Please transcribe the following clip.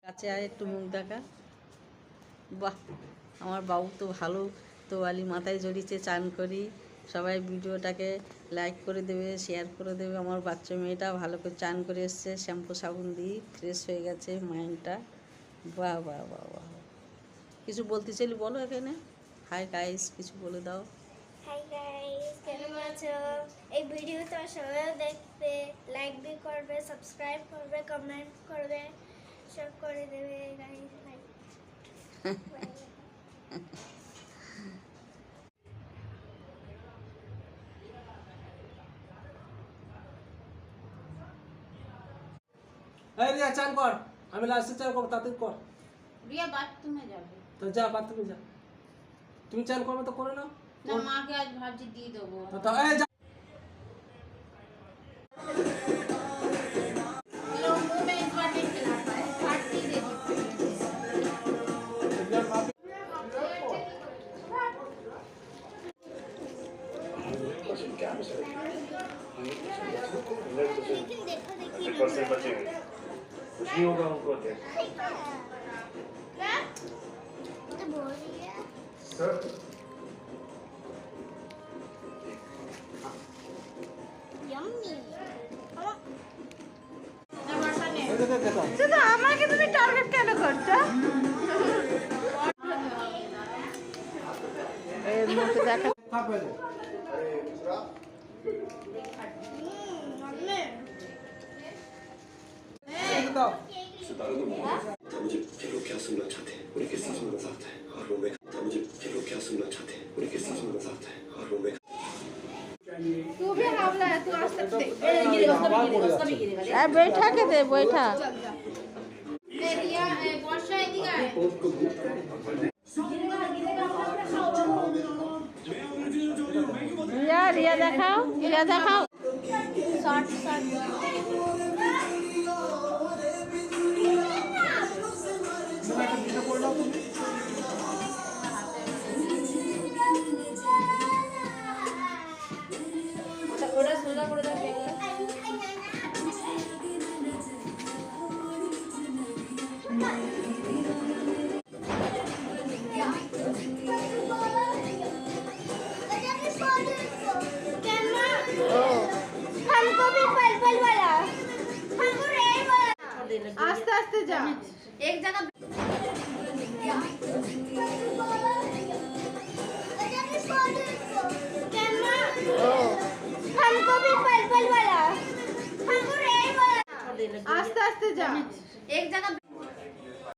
কাছে আয় একটু মুখ দেখা। বাহ, আমার বাবু তো ভালো তোয়ালি মাথায় জড়িয়েছে, চান করি। সবাই ভিডিওটাকে লাইক করে দেবে, শেয়ার করে দেবে। আমার বাচ্চা মেয়েটা ভালো করে চান করে এসছে, শ্যাম্পু সাবুন দিয়ে ফ্রেশ হয়ে গেছে মাইন্ডটা। বাহ বাহ বাহ বাহ, কিছু বলতে চাইলে বলো এখানে। হাই গাইস, কিছু বলে দাও। হাই গাইস, কেমন আছো? এই ভিডিওটা সবাই দেখবে, লাইক বি করবে, সাবস্ক্রাইব করবে, কমেন্ট করবে, সব করে দেবে গাইস। এই রিয়া চান কর, আমি লাস্টে চান করবো, তাড়াতাড়ি কর। রিয়া বাথরুমে যাবে। তো যা বাথরুমে যা, তুমি চান করবে তো করে নাও। না, মাকে আজ ভাবছি দিয়ে দেবো। তো এই যা। कुछ नहीं होगा उनको सर শুধু আমাকে তুমি টার্গেট কেন করছো? এর মধ্যে দেখা मुझे फिर वो क्या सुनना चाहते हैं, उन्हें किस चीज में मजा आता है और वो मैं मुझे फिर वो क्या सुनना चाहते हैं, उन्हें किस चीज में मजा आता है और वो मैं तू भी हावला है, तू आज तक देख बैठा के दे, बैठा। রিয়া বর্ষা এদিকে আয়। রিয়া রিয়া দেখাও, রিয়া দেখাও। शॉर्ट शॉर्ट ওটা সোজা করে দাও। हमको भी पर्पल वाला, हमको रेड वाला। आस्ते आस्ते जा, एक जगह हमको भी पर्पल वाला, हमको रेड वाला। आस्ते आस्ते जा, एक जगह